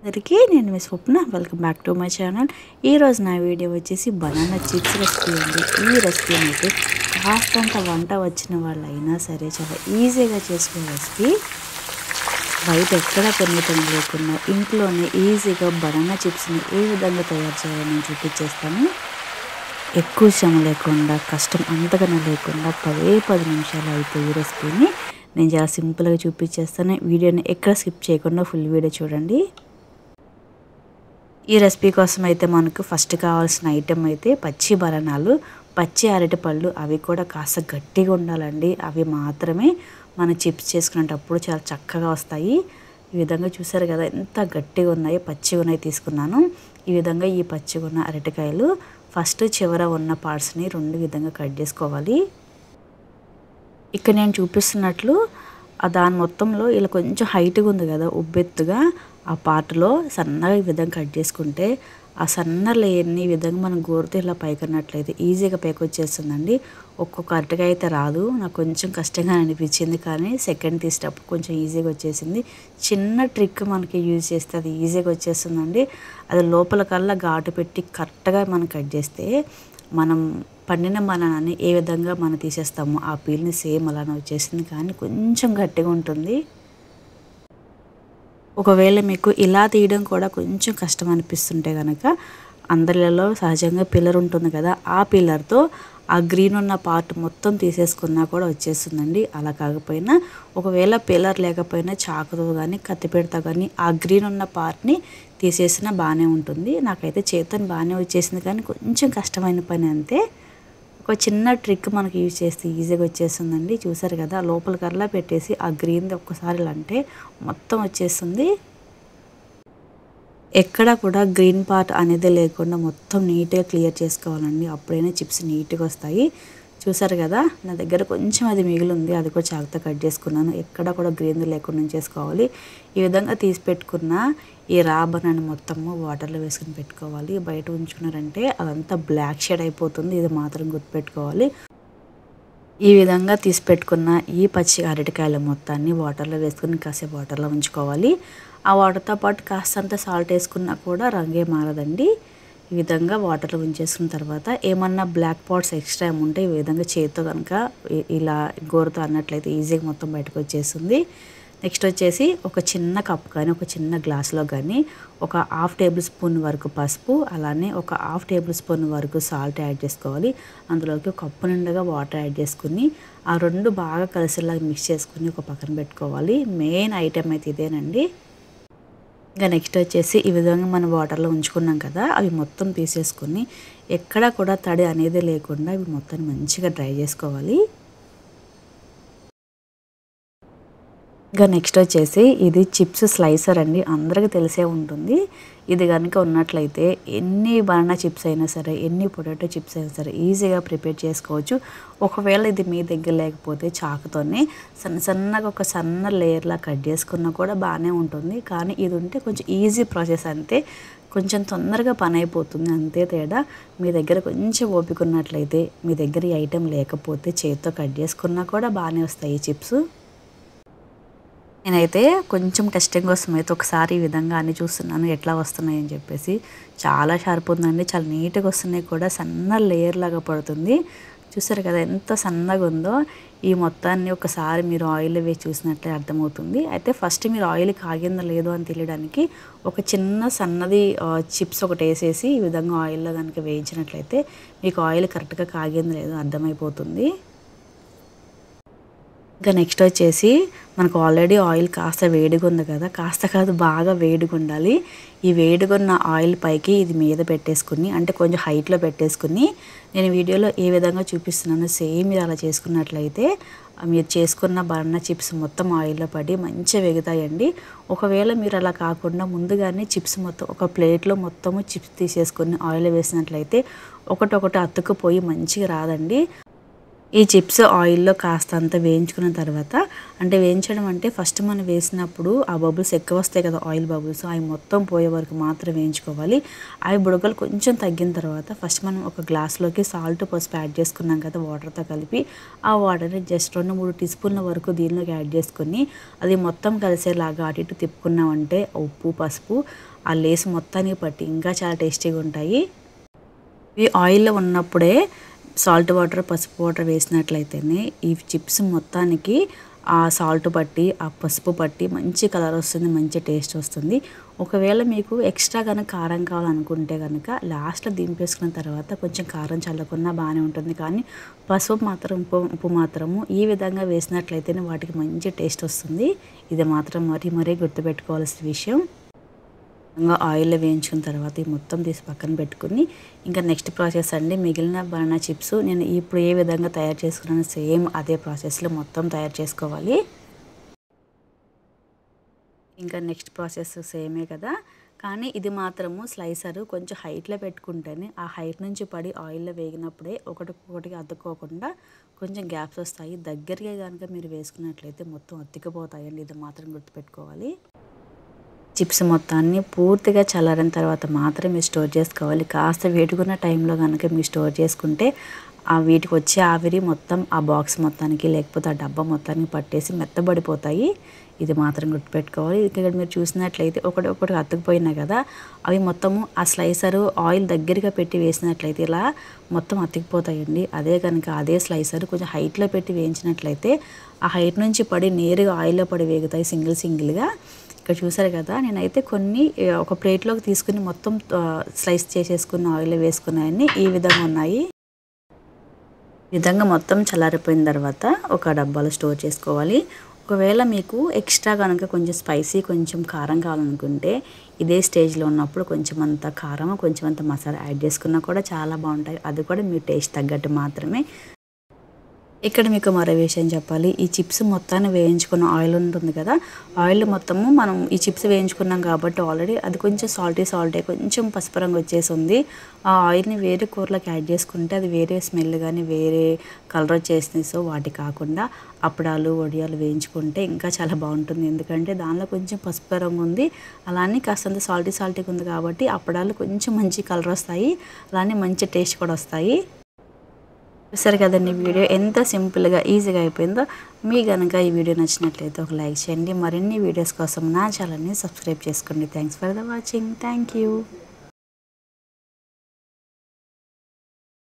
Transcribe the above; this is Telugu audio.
అందరికీ నేను మీ Swapna welcome back to my channel. ఈరోజు నా వీడియో వచ్చేసి బనానా చిప్స్ రెసిపీ ఉంది. ఈ రెసిపీని అయితే కాస్తంత వంట వచ్చిన వాళ్ళైనా సరే చాలా ఈజీగా చేసుకునే రెసిపీ. బయట ఎక్కడ పరిమితం లేకుండా ఇంట్లోనే ఈజీగా బనానా చిప్స్ని ఏ విధంగా తయారు చేయాలో నేను చూపించేస్తాను. ఎక్కువ శ్రమ లేకుండా కష్టం అంతగానే లేకుండా 10 నిమిషాలు అయితే ఈ రెసిపీని నేను చాలా సింపుల్గా చూపించేస్తాను. వీడియోని ఎక్కడ స్కిప్ చేయకుండా ఫుల్ వీడియో చూడండి. ఈ రెసిపీ కోసం అయితే మనకు ఫస్ట్ కావాల్సిన ఐటెం అయితే పచ్చి బనానాలు, పచ్చి అరటిపళ్ళు. అవి కూడా కాస్త గట్టిగా ఉండాలండి. అవి మాత్రమే మనం చిప్స్ చేసుకునేటప్పుడు చాలా చక్కగా వస్తాయి. ఈ విధంగా చూసారు కదా ఎంత గట్టిగా ఉన్నాయో, పచ్చిగా ఉన్నాయి తీసుకున్నాను. ఈ విధంగా ఈ పచ్చిగా ఉన్న అరటికాయలు ఫస్ట్ చివర ఉన్న పార్ట్స్ని 2 విధంగా కట్ చేసుకోవాలి. ఇక్కడ నేను చూపిస్తున్నట్లు దాని మొత్తంలో ఇలా కొంచెం హైట్గా ఉంది కదా ఉబ్బెత్తుగా, ఆ పార్ట్లో సన్నగా ఈ విధంగా కట్ చేసుకుంటే ఆ సన్న లేయర్ని ఈ విధంగా మనం గోరుతో ఇలా పైకన్నట్లయితే ఈజీగా పైకి వచ్చేస్తుందండి. ఒక్కొక్క అరటికాయ అయితే రాదు, నాకు కొంచెం కష్టంగా అనిపించింది, కానీ సెకండ్ తీసేటప్పుడు కొంచెం ఈజీగా వచ్చేసింది. చిన్న ట్రిక్ మనకి యూజ్ చేస్తే అది ఈజీగా వచ్చేస్తుందండి. అది లోపల కల్లా ఘాటు పెట్టి కరెక్ట్గా మనం కట్ చేస్తే మనం పండిన బనానాని ఏ విధంగా మనం తీసేస్తామో ఆ పీల్ని సేమ్ అలానే వచ్చేసింది, కానీ కొంచెం గట్టిగా ఉంటుంది. ఒకవేళ మీకు ఇలా తీయడం కూడా కొంచెం కష్టం అనిపిస్తుంటే కనుక అందరిలో సహజంగా పిల్లర్ ఉంటుంది కదా, ఆ పిల్లర్తో ఆ గ్రీన్ ఉన్న పార్ట్ మొత్తం తీసేసుకున్నా కూడా వచ్చేస్తుందండి. అలా కాకపోయినా ఒకవేళ పిల్లర్ లేకపోయినా చాకుతో కానీ కత్తిపీటతో కానీ ఆ గ్రీన్ ఉన్న పార్ట్ని తీసేసినా బాగానే ఉంటుంది. నాకైతే చేతితో బాగానే వచ్చేసింది, కానీ కొంచెం కష్టమైన పని అంతే. ఒక చిన్న ట్రిక్ మనకి యూజ్ చేస్తే ఈజీగా వచ్చేస్తుందండి. చూసారు కదా, లోపల కర్లా పెట్టేసి ఆ గ్రీన్ది ఒక్కసారి ఇలా అంటే మొత్తం వచ్చేస్తుంది. ఎక్కడ కూడా గ్రీన్ పార్ట్ అనేది లేకుండా మొత్తం నీట్గా క్లియర్ చేసుకోవాలండి. అప్పుడైనా చిప్స్ నీట్గా వస్తాయి. చూసారు కదా, నా దగ్గర కొంచెం అది మిగిలి ఉంది, అది కూడా చాకుతో కట్ చేసుకున్నాను. ఎక్కడ కూడా గ్రీన్ లేకుండా చేసుకోవాలి. ఈ విధంగా తీసి పెట్టుకున్న ఈ రా బనానా మొత్తము వాటర్లో వేసుకుని పెట్టుకోవాలి. బయట ఉంచుకున్నారంటే అదంతా బ్లాక్ షేడ్ అయిపోతుంది, ఇది మాత్రం గుర్తుపెట్టుకోవాలి. ఈ విధంగా తీసి పెట్టుకున్న ఈ పచ్చి అరటికాయల మొత్తాన్ని వాటర్లో వేసుకుని కాసేపు వాటర్లో ఉంచుకోవాలి. ఆ వాటర్తో పాటు కాస్తంత సాల్ట్ వేసుకున్నా కూడా రంగే మారదండి. ఈ విధంగా వాటర్లో ఉంచేసుకున్న తర్వాత ఏమన్నా బ్లాక్ పాట్స్ ఎక్స్ట్రా ఉంటే ఈ విధంగా చేతితో కనుక ఇలా గోరుతో అన్నట్లయితే ఈజీగా మొత్తం బయటకు వచ్చేస్తుంది. నెక్స్ట్ వచ్చేసి ఒక చిన్న కప్ కానీ ఒక చిన్న గ్లాసులో కానీ ఒక 1/2 టేబుల్ స్పూన్ వరకు పసుపు, అలానే ఒక 1/2 టేబుల్ స్పూన్ వరకు సాల్ట్ యాడ్ చేసుకోవాలి. అందులోకి ఒక కప్పు నిండుగా వాటర్ యాడ్ చేసుకుని ఆ 2 బాగా కలిసేలాగా మిక్స్ చేసుకుని ఒక పక్కన పెట్టుకోవాలి. మెయిన్ ఐటెం అయితే ఇదేనండి. ఇంకా నెక్స్ట్ వచ్చేసి ఈ విధంగా మనం వాటర్లో ఉంచుకున్నాం కదా, అవి మొత్తం తీసేసుకుని ఎక్కడా కూడా తడి అనేది లేకుండా ఇవి మొత్తం మంచిగా డ్రై చేసుకోవాలి. ఇంకా నెక్స్ట్ వచ్చేసి ఇది చిప్స్ స్లైసర్ అండి, అందరికీ తెలిసే ఉంటుంది. ఇది కనుక ఉన్నట్లయితే ఎన్ని బనానా చిప్స్ అయినా సరే, ఎన్ని పొటాటో చిప్స్ అయినా సరే ఈజీగా ప్రిపేర్ చేసుకోవచ్చు. ఒకవేళ ఇది మీ దగ్గర లేకపోతే చాకుతోనే సన్నగా ఒక సన్న లేయర్లా కట్ చేసుకున్నా కూడా బాగానే ఉంటుంది. కానీ ఇది ఉంటే కొంచెం ఈజీ ప్రాసెస్ అంతే, కొంచెం తొందరగా పని అయిపోతుంది అంతే తేడా. మీ దగ్గర కొంచెం ఓపిక ఉన్నట్లయితే, మీ దగ్గర ఈ ఐటెం లేకపోతే చేతితో కట్ చేసుకున్నా కూడా బాగానే వస్తాయి చిప్స్. నేనైతే కొంచెం టెస్టింగ్ కోసం అయితే ఒకసారి ఈ విధంగా అన్ని చూస్తున్నాను ఎట్లా వస్తున్నాయి అని చెప్పేసి. చాలా షార్ప్ ఉందండి, చాలా నీట్గా వస్తున్నాయి కూడా, సన్న లేయర్ లాగా పడుతుంది. చూసారు కదా ఎంత సన్నగా ఉందో. ఈ మొత్తాన్ని ఒకసారి మీరు ఆయిల్ వేసి చూసినట్లే అర్థమవుతుంది. అయితే ఫస్ట్ మీరు ఆయిల్ కాగిందో లేదో అని తెలియడానికి ఒక చిన్న సన్నది చిప్స్ ఒకటి వేసేసి ఈ విధంగా ఆయిల్లో కనుక వేయించినట్లయితే మీకు ఆయిల్ కరెక్ట్గా కాగిందో లేదో అర్థమైపోతుంది. ఇంకా నెక్స్ట్ వచ్చేసి మనకు ఆల్రెడీ ఆయిల్ కాస్త వేడిగా ఉంది కదా, కాస్త కాదు బాగా వేడిగా ఉండాలి. ఈ వేడిగా ఉన్న ఆయిల్ పైకి ఇది మీద పెట్టేసుకుని, అంటే కొంచెం హైట్లో పెట్టేసుకుని నేను వీడియోలో ఏ విధంగా చూపిస్తున్నానో సేమ్ మీరు అలా చేసుకున్నట్లయితే మీరు చేసుకున్న బనానా చిప్స్ మొత్తం ఆయిల్లో పడి మంచిగా వేగుతాయండి. ఒకవేళ మీరు అలా కాకుండా ముందుగానే చిప్స్ మొత్తం ఒక ప్లేట్లో మొత్తము చిప్స్ తీసేసుకొని ఆయిల్ వేసినట్లయితే ఒకటొకటి అతుక్కుపోయి మంచిగా రాదండి. ఈ చిప్స్ ఆయిల్లో కాస్తంత వేయించుకున్న తర్వాత, అంటే వేయించడం అంటే ఫస్ట్ మనం వేసినప్పుడు ఆ బబుల్స్ ఎక్కువ వస్తాయి కదా, ఆయిల్ బబుల్స్, అవి మొత్తం పోయే వరకు మాత్రం వేయించుకోవాలి. అవి బుడగలు కొంచెం తగ్గిన తర్వాత ఫస్ట్ మనం ఒక గ్లాస్లోకి సాల్ట్ పసుపు యాడ్ చేసుకున్నాం కదా వాటర్తో కలిపి, ఆ వాటర్ని జస్ట్ 2-3 టీ స్పూన్ల వరకు దీనిలోకి యాడ్ చేసుకొని అది మొత్తం కలిసేలాగా అటు ఇటు తిప్పుకున్నామంటే ఉప్పు పసుపు ఆ లేస్ మొత్తానికి పట్టి ఇంకా చాలా టేస్టీగా ఉంటాయి. ఇవి ఆయిల్లో ఉన్నప్పుడే సాల్ట్ వాటర్ పసుపు వాటర్ వేసినట్లయితేనే ఈ చిప్స్ మొత్తానికి ఆ సాల్ట్ పట్టి ఆ పసుపు పట్టి మంచి కలర్ వస్తుంది, మంచి టేస్ట్ వస్తుంది. ఒకవేళ మీకు ఎక్స్ట్రా కనుక కారం కావాలనుకుంటే కనుక లాస్ట్లో దింపేసుకున్న తర్వాత కొంచెం కారం చల్లకున్నా బాగానే ఉంటుంది. కానీ పసుపు మాత్రం ఉప్పు మాత్రము ఈ విధంగా వేసినట్లయితేనే వాటికి మంచి టేస్ట్ వస్తుంది. ఇది మాత్రం మరీ గుర్తుపెట్టుకోవాల్సిన విషయం. ఆయిల్లో వేయించుకున్న తర్వాత ఈ మొత్తం తీసి పక్కన పెట్టుకుని ఇంకా నెక్స్ట్ ప్రాసెస్ అండి, మిగిలిన బనానా చిప్స్ నేను ఇప్పుడు ఏ విధంగా తయారు చేసుకున్నానో సేమ్ అదే ప్రాసెస్లో మొత్తం తయారు చేసుకోవాలి. ఇంకా నెక్స్ట్ ప్రాసెస్ సేమే కదా, కానీ ఇది మాత్రము స్లైసరు కొంచెం హైట్లో పెట్టుకుంటేనే ఆ హైట్ నుంచి పడి ఆయిల్లో వేగినప్పుడే ఒకటికి అతుక్కోకుండా కొంచెం గ్యాప్స్ వస్తాయి. దగ్గరగా కనుక మీరు వేసుకున్నట్లయితే మొత్తం అతుక్కుపోతాయండి. ఇది మాత్రం గుర్తుపెట్టుకోవాలి. చిప్స్ మొత్తాన్ని పూర్తిగా చల్లారిన తర్వాత మాత్రమే స్టోర్ చేసుకోవాలి. కాస్త వేడిగున్న టైంలో కనుక మీరు స్టోర్ చేసుకుంటే వీటికి వచ్చే ఆవిరి మొత్తం ఆ బాక్స్ మొత్తానికి లేకపోతే ఆ డబ్బా మొత్తానికి పట్టేసి మెత్తబడిపోతాయి. ఇది మాత్రం గుర్తుపెట్టుకోవాలి. ఇక్కడ మీరు చూసినట్లయితే ఒకటి అతుక్కుపోయినాయి కదా, అవి మొత్తము ఆ స్లైసరు ఆయిల్ దగ్గరగా పెట్టి వేసినట్లయితే ఇలా మొత్తం అతుక్కుపోతాయండి. అదే స్లైసరు కొంచెం హైట్లో పెట్టి వేయించినట్లయితే ఆ హైట్ నుంచి పడి నేరుగా ఆయిల్లో పడి వేగుతాయి సింగిల్గా. ఇక్కడ చూసారు కదా, నేనైతే కొన్ని ఒక ప్లేట్లోకి తీసుకుని మొత్తం స్లైస్ చేసేసుకున్న ఆయిల్లో వేసుకున్నాయని ఈ విధంగా ఉన్నాయి. ఈ విధంగా మొత్తం చల్లారిపోయిన తర్వాత ఒక డబ్బాలో స్టోర్ చేసుకోవాలి. ఒకవేళ మీకు ఎక్స్ట్రా కనుక కొంచెం స్పైసీ కొంచెం కారం కావాలనుకుంటే ఇదే స్టేజ్లో ఉన్నప్పుడు కొంచెం అంత కారం కొంచెం అంత మసాలా యాడ్ చేసుకున్నా కూడా చాలా బాగుంటాయి. అది కూడా మీ టేస్ట్ తగ్గట్టు మాత్రమే. ఇక్కడ మీకు మరో విషయం చెప్పాలి, ఈ చిప్స్ మొత్తాన్ని వేయించుకున్న ఆయిల్ ఉంటుంది కదా, ఆయిల్ మొత్తము మనం ఈ చిప్స్ వేయించుకున్నాం కాబట్టి ఆల్రెడీ అది కొంచెం సాల్టీ కొంచెం పసుపు రంగు వచ్చేసింది. ఆ ఆయిల్ని వేరే కూరలోకి యాడ్ చేసుకుంటే అది వేరే స్మెల్ కానీ వేరే కలర్ వచ్చేసింది. సో వాటి కాకుండా అప్పడాలు వడియాలు వేయించుకుంటే ఇంకా చాలా బాగుంటుంది. ఎందుకంటే దానిలో కొంచెం పసుపు రంగు ఉంది, అలానే కాస్తంత సాల్టీగా ఉంది కాబట్టి అప్పడాలు కొంచెం మంచి కలర్ వస్తాయి, అలానే మంచి టేస్ట్ కూడా వస్తాయి. చూసారు కదండి వీడియో ఎంత సింపుల్గా ఈజీగా అయిపోయిందో. మీ కనుక ఈ వీడియో నచ్చినట్లయితే ఒక లైక్ చేయండి. మరిన్ని వీడియోస్ కోసం నా ఛానల్ని సబ్స్క్రైబ్ చేసుకోండి. Thanks for the watching. Thank you.